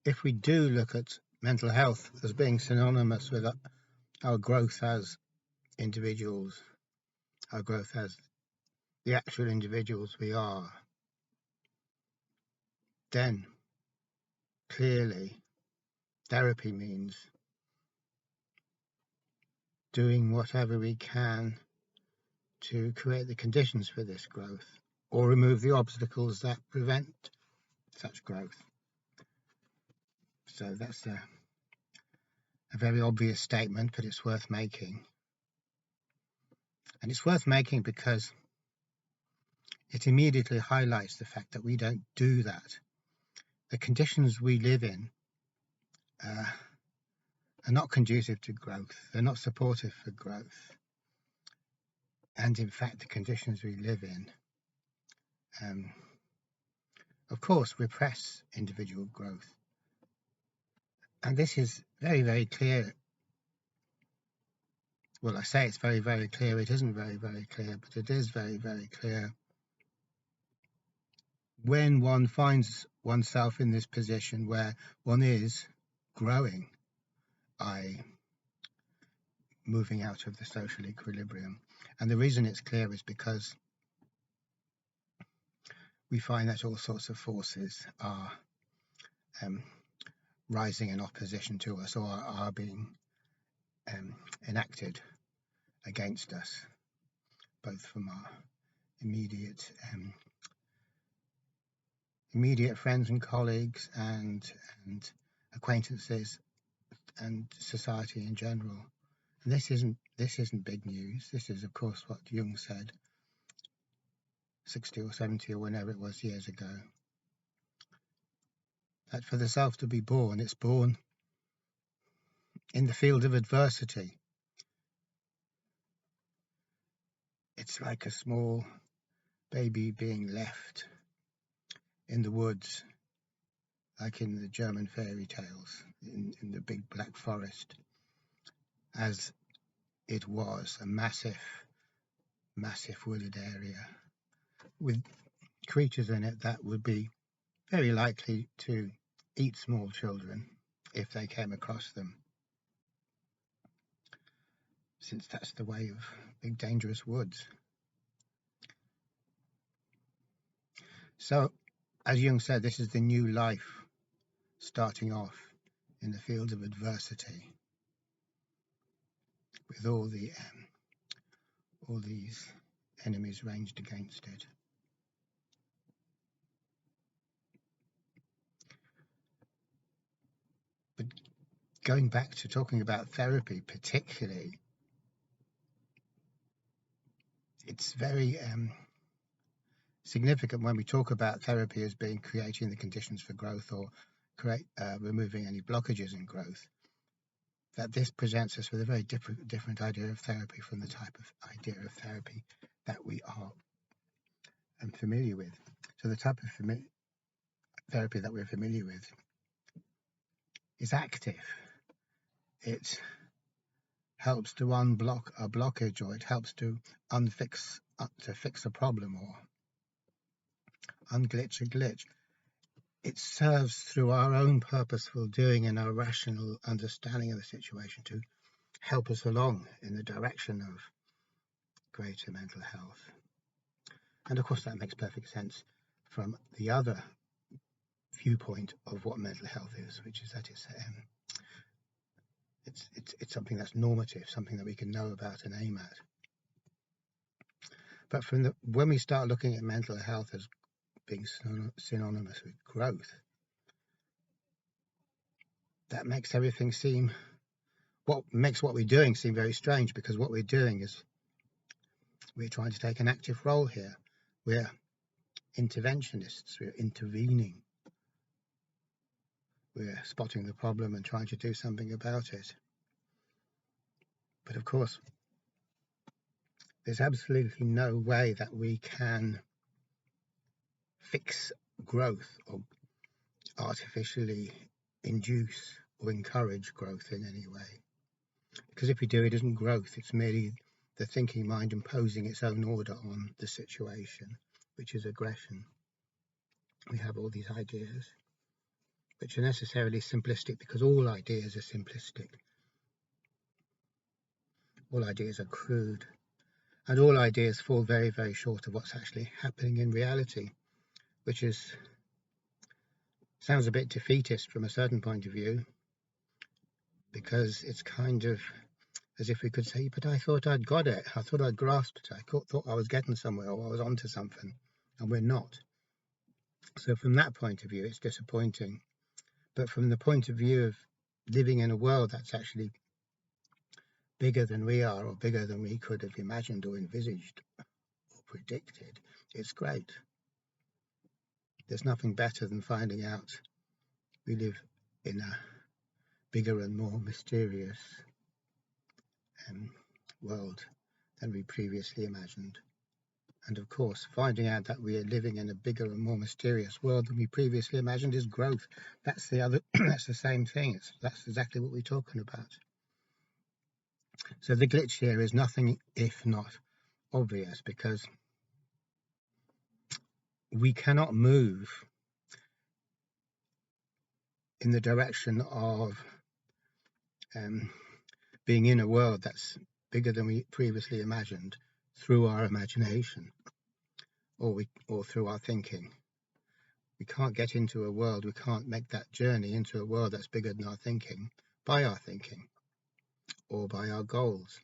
if we do look at mental health as being synonymous with our growth as individuals, our growth as the actual individuals we are, then clearly therapy means doing whatever we can to create the conditions for this growth or remove the obstacles that prevent such growth. So that's a very obvious statement, but it's worth making. And it's worth making because it immediately highlights the fact that we don't do that. The conditions we live in are not conducive to growth. They're not supportive for growth. And in fact, the conditions we live in, of course, repress individual growth. And this is very, very clear. Well, I say it's very, very clear. It isn't very, very clear, but it is very, very clear when one finds oneself in this position where one is growing, i.e. moving out of the social equilibrium. And the reason it's clear is because we find that all sorts of forces are rising in opposition to us or are being enacted against us, both from our immediate friends and colleagues and acquaintances and society in general. And this isn't big news. This is, of course, what Jung said 60 or 70 or whenever it was years ago. That for the self to be born, it's born in the field of adversity. It's like a small baby being left in the woods, like in the German fairy tales, in the big black forest, as it was a massive, massive wooded area with creatures in it that would be very likely to eat small children if they came across them, since that's the way of big dangerous woods. So, as Jung said, this is the new life starting off in the field of adversity, with all these enemies ranged against it. But going back to talking about therapy particularly, it's very significant when we talk about therapy as being creating the conditions for growth or removing any blockages in growth, that this presents us with a very different idea of therapy from the type of idea of therapy that we are familiar with. So the type of therapy that we're familiar with is active. It helps to unblock a blockage, or it helps to fix a problem, or unglitch a glitch. It serves through our own purposeful doing and our rational understanding of the situation to help us along in the direction of greater mental health. And of course that makes perfect sense from the other viewpoint of what mental health is, which is that it's something that's normative, something that we can know about and aim at. But when we start looking at mental health as being synonymous with growth, that makes everything what we're doing seem very strange, because what we're doing is we're trying to take an active role here. We're interventionists, we're intervening. We're spotting the problem and trying to do something about it. But of course, there's absolutely no way that we can fix growth or artificially induce or encourage growth in any way. Because if we do, it isn't growth, it's merely the thinking mind imposing its own order on the situation, which is aggression. We have all these ideas which are necessarily simplistic, because all ideas are simplistic. All ideas are crude, and all ideas fall very, very short of what's actually happening in reality, which sounds a bit defeatist from a certain point of view, because it's kind of as if we could say, but I thought I'd got it, I thought I'd grasped it, I thought I was getting somewhere, or I was onto something, and we're not. So from that point of view, it's disappointing. But from the point of view of living in a world that's actually bigger than we are, or bigger than we could have imagined or envisaged or predicted, it's great. There's nothing better than finding out we live in a bigger and more mysterious world than we previously imagined. And of course, finding out that we are living in a bigger and more mysterious world than we previously imagined is growth. That's the other. That's the same thing. That's exactly what we're talking about. So the glitch here is nothing if not obvious, because we cannot move in the direction of being in a world that's bigger than we previously imagined through our imagination or through our thinking. We can't get into a world, we can't make that journey into a world that's bigger than our thinking by our thinking or by our goals,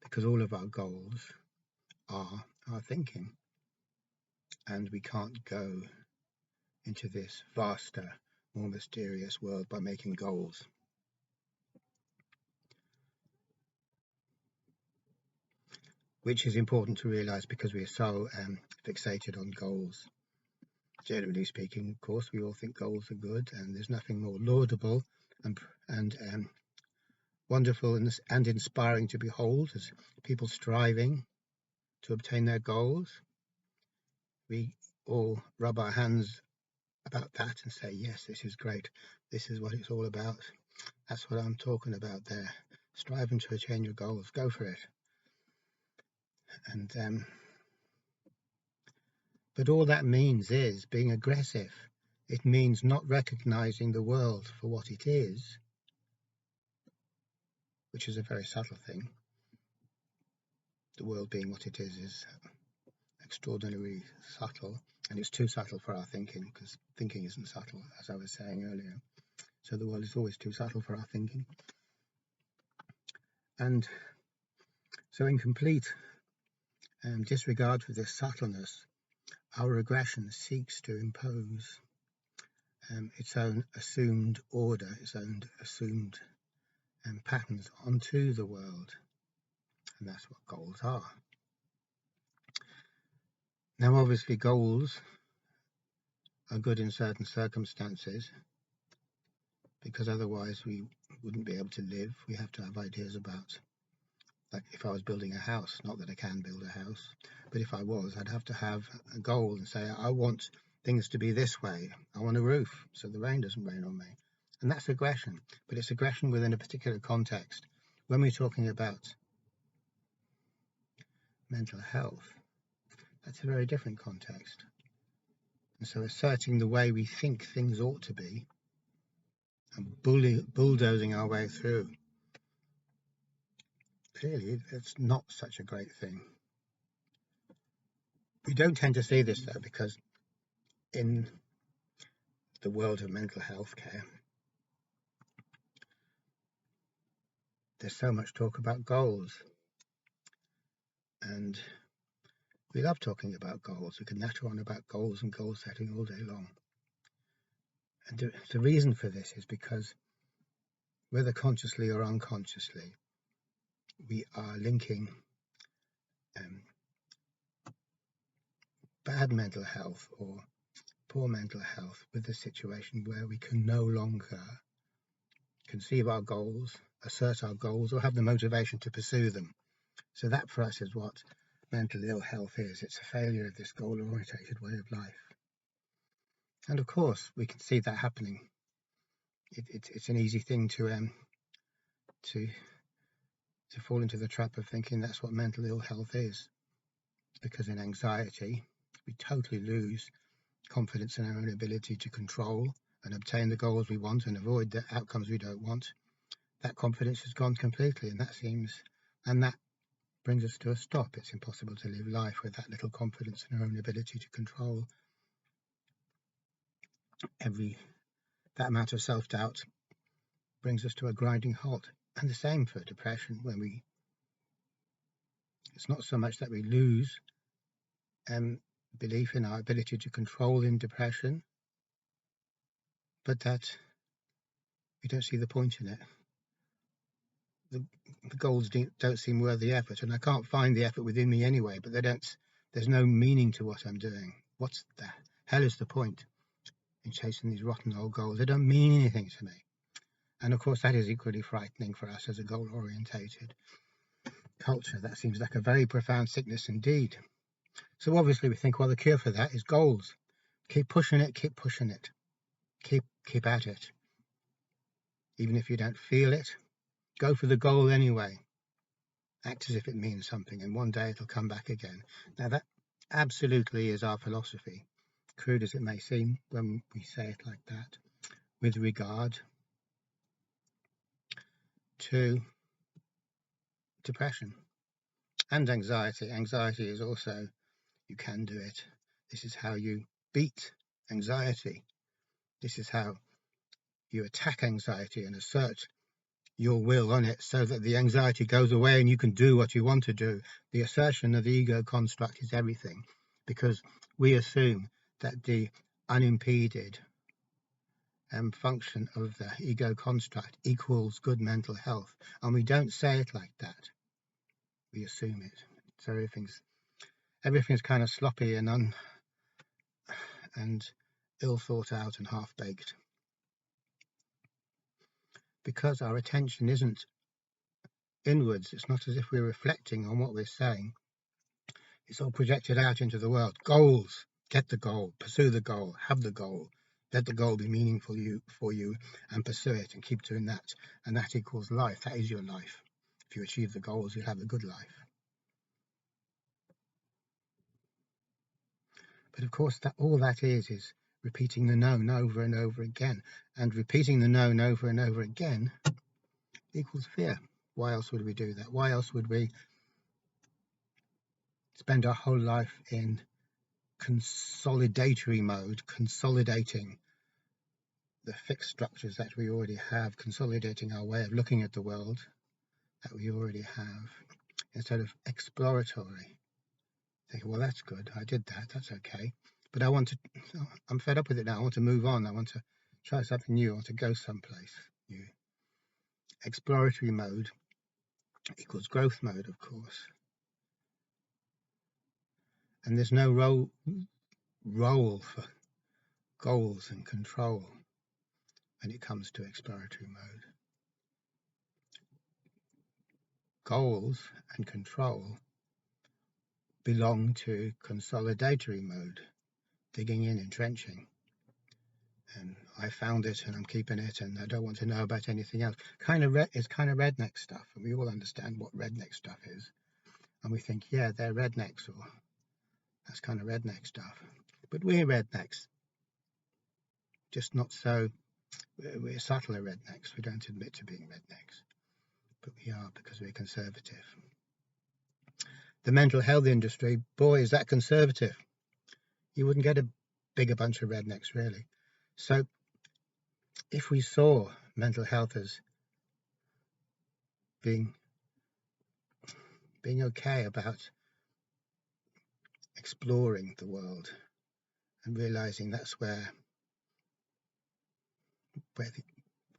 because all of our goals are our thinking, and we can't go into this vaster, more mysterious world by making goals. Which is important to realize, because we are so fixated on goals. Generally speaking, of course, we all think goals are good, and there's nothing more laudable and wonderful and inspiring to behold as people striving to obtain their goals. We all rub our hands about that and say, yes, this is great. This is what it's all about. That's what I'm talking about there. Striving to attain your goals. Go for it. And but all that means is being aggressive. It means not recognizing the world for what it is, which is a very subtle thing. The world being what it is extraordinarily subtle, and it's too subtle for our thinking, because thinking isn't subtle, as I was saying earlier. So the world is always too subtle for our thinking. And so in complete disregard for this subtleness, our regression seeks to impose its own assumed order, its own assumed patterns onto the world. And that's what goals are. Now, obviously, goals are good in certain circumstances, because otherwise we wouldn't be able to live. We have to have ideas about, like if I was building a house, not that I can build a house, but if I was, I'd have to have a goal and say, I want things to be this way. I want a roof so the rain doesn't rain on me. And that's aggression, but it's aggression within a particular context. When we're talking about mental health, that's a very different context. And so asserting the way we think things ought to be and bulldozing our way through, clearly it's not such a great thing. We don't tend to see this, though, because in the world of mental health care, there's so much talk about goals, and we love talking about goals. We can natter on about goals and goal setting all day long. And the reason for this is because, whether consciously or unconsciously, we are linking bad mental health or poor mental health with a situation where we can no longer conceive our goals, assert our goals, or have the motivation to pursue them. So that for us is what mental ill health is. It's a failure of this goal-orientated way of life. And of course, we can see that happening. It's an easy thing to fall into the trap of thinking that's what mental ill health is, because in anxiety, we totally lose confidence in our own ability to control and obtain the goals we want and avoid the outcomes we don't want, that confidence has gone completely, and that brings us to a stop. It's impossible to live life with that little confidence in our own ability to control. That amount of self-doubt brings us to a grinding halt. And the same for depression, when it's not so much that we lose belief in our ability to control in depression, but that we don't see the point in it. The goals don't seem worth the effort, and I can't find the effort within me anyway, but there's no meaning to what I'm doing. What the hell is the point in chasing these rotten old goals? They don't mean anything to me. And of course, that is equally frightening for us as a goal-orientated culture. That seems like a very profound sickness indeed. So obviously we think, well, the cure for that is goals. Keep pushing it, keep at it. Even if you don't feel it, go for the goal anyway. Act as if it means something, and one day it'll come back again. Now that absolutely is our philosophy, crude as it may seem when we say it like that, with regard to depression and anxiety. Anxiety is also, you can do it. This is how you beat anxiety. This is how you attack anxiety and assert your will on it so that the anxiety goes away and you can do what you want to do. The assertion of the ego construct is everything, because we assume that the unimpeded function of the ego construct equals good mental health, and we don't say it like that. We assume it. So everything's kind of sloppy and ill thought out and half baked, because our attention isn't inwards. It's not as if we're reflecting on what we're saying. It's all projected out into the world. Goals. Get the goal. Pursue the goal. Have the goal. Let the goal be meaningful for you, and pursue it and keep doing that. And that equals life. That is your life. If you achieve the goals, you'll have a good life. But of course, all that is repeating the known over and over again. And repeating the known over and over again equals fear. Why else would we do that? Why else would we spend our whole life in consolidatory mode, consolidating the fixed structures that we already have, consolidating our way of looking at the world that we already have, instead of exploratory, thinking, well, that's good, I did that, that's okay, but I'm fed up with it now, I want to move on, I want to try something new, I want to go someplace new. Exploratory mode equals growth mode, of course, and there's no role for goals and control when it comes to exploratory mode. Goals and control belong to consolidatory mode, digging in, entrenching. And I found it and I'm keeping it and I don't want to know about anything else. It's kind of redneck stuff, and we all understand what redneck stuff is. And we think, yeah, they're rednecks, or that's kind of redneck stuff. But we're rednecks, just not so, we're subtler rednecks. We don't admit to being rednecks, but we are, because we're conservative. The mental health industry, boy, is that conservative. You wouldn't get a bigger bunch of rednecks, really. So if we saw mental health as being okay about exploring the world and realizing that's where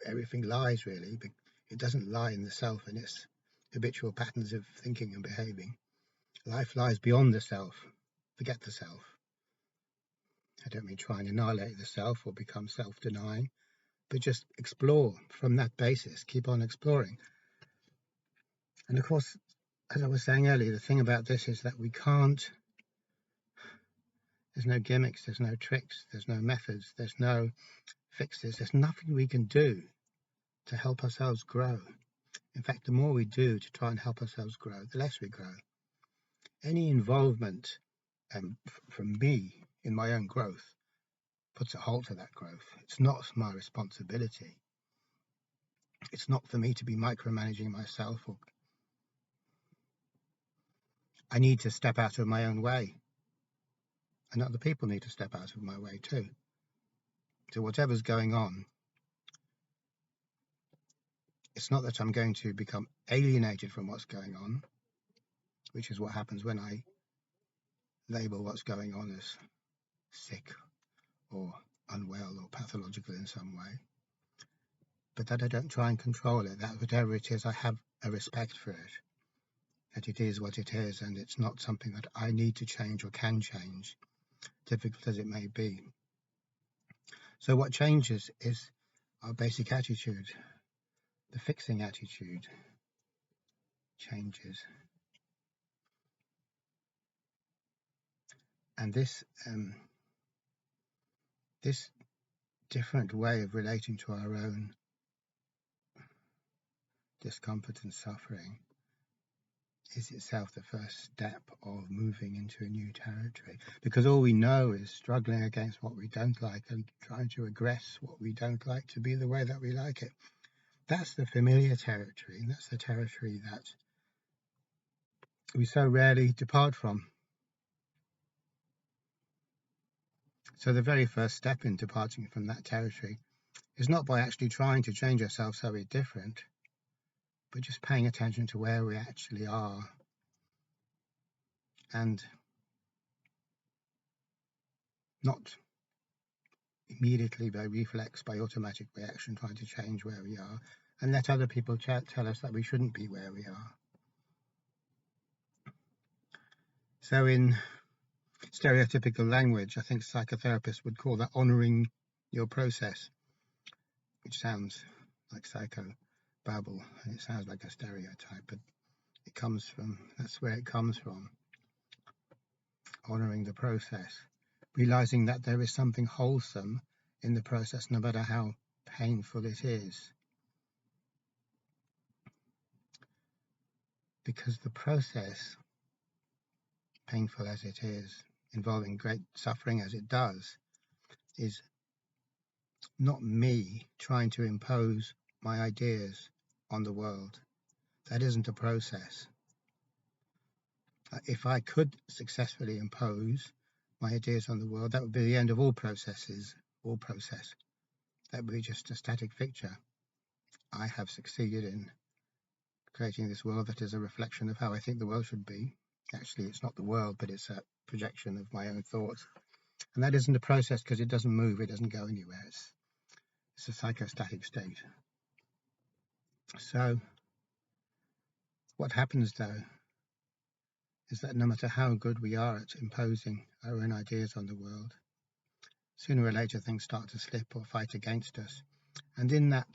everything lies, really. It doesn't lie in the self and its habitual patterns of thinking and behaving. Life lies beyond the self. Forget the self. I don't mean try and annihilate the self or become self-denying, but just explore from that basis. Keep on exploring. And of course, as I was saying earlier, the thing about this is that there's no gimmicks, there's no tricks, there's no methods, there's no fixes, there's nothing we can do to help ourselves grow. In fact, the more we do to try and help ourselves grow, the less we grow. Any involvement from me in my own growth puts a halt to that growth. It's not my responsibility. It's not for me to be micromanaging myself, or I need to step out of my own way, and other people need to step out of my way too. So whatever's going on, it's not that I'm going to become alienated from what's going on, which is what happens when I label what's going on as sick or unwell or pathological in some way, but that I don't try and control it, that whatever it is, I have a respect for it, that it is what it is, and it's not something that I need to change or can change, difficult as it may be. So what changes is our basic attitude. The fixing attitude changes. And this different way of relating to our own discomfort and suffering is itself the first step of moving into a new territory, because all we know is struggling against what we don't like and trying to aggress what we don't like to be the way that we like it. That's the familiar territory, and that's the territory that we so rarely depart from. So the very first step in departing from that territory is not by actually trying to change ourselves so we're different, but just paying attention to where we actually are, and not immediately by reflex, by automatic reaction, trying to change where we are, and let other people tell us that we shouldn't be where we are. So in stereotypical language, I think psychotherapists would call that honoring your process, which sounds like psychobabble, and it sounds like a stereotype, but that's where it comes from. Honoring the process, realizing that there is something wholesome in the process, no matter how painful it is. Because the process, painful as it is, involving great suffering as it does, is not me trying to impose my ideas on the world. That isn't a process. If I could successfully impose my ideas on the world, that would be the end of all processes, all process. That would be just a static picture. I have succeeded in creating this world that is a reflection of how I think the world should be. Actually, it's not the world, but it's a projection of my own thoughts. And that isn't a process, because it doesn't move, it doesn't go anywhere. It's a psychostatic state. So what happens, though, is that no matter how good we are at imposing our own ideas on the world, sooner or later things start to slip or fight against us. And in that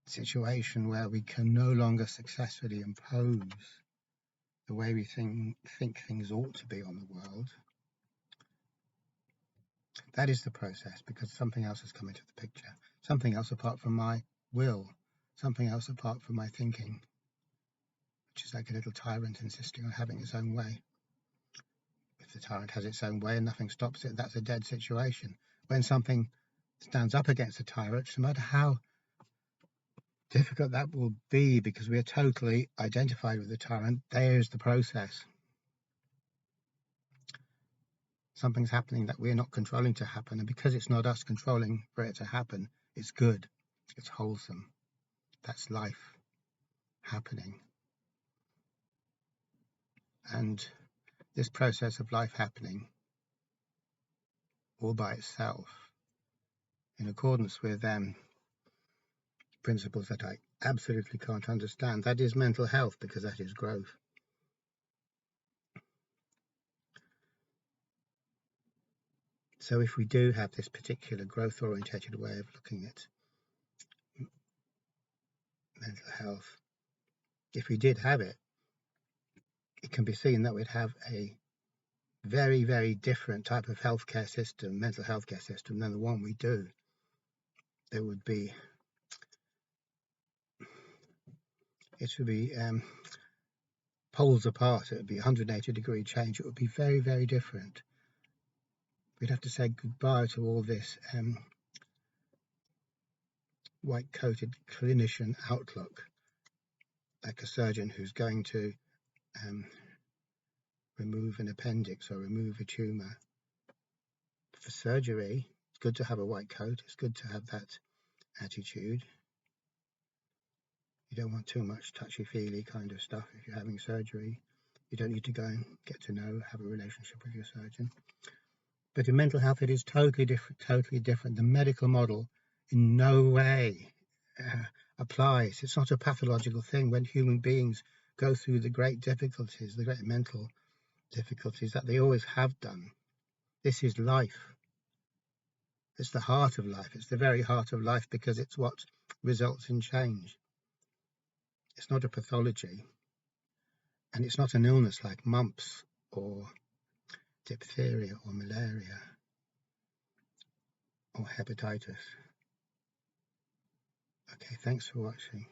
situation where we can no longer successfully impose the way we think things ought to be on the world, that is the process, because something else has come into the picture, something else apart from my will, something else apart from my thinking, which is like a little tyrant insisting on having its own way. If the tyrant has its own way and nothing stops it, that's a dead situation. When something stands up against the tyrant, no matter how difficult that will be, because we are totally identified with the tyrant, there's the process. Something's happening that we're not controlling to happen, and because it's not us controlling for it to happen, it's good, it's wholesome. That's life happening. And this process of life happening all by itself, in accordance with principles that I absolutely can't understand, that is mental health, because that is growth. So if we do have this particular growth-orientated way of looking at mental health, if we did have it, it can be seen that we'd have a very, very different type of healthcare system, mental healthcare system, than the one we do. There would be, it would be poles apart. It would be 180-degree change. It would be very, very different. we'd have to say goodbye to all this white-coated clinician outlook, like a surgeon who's going to remove an appendix or remove a tumour. For surgery, it's good to have a white coat. It's good to have that attitude. You don't want too much touchy-feely kind of stuff if you're having surgery. You don't need to go and get to know, have a relationship with your surgeon. But in mental health, it is totally different. The medical model in no way applies. It's not a pathological thing. When human beings go through the great difficulties, the great mental difficulties that they always have done, this is life. It's the heart of life. It's the very heart of life, because it's what results in change. It's not a pathology, and it's not an illness like mumps or diphtheria or malaria or hepatitis. Okay, thanks for watching.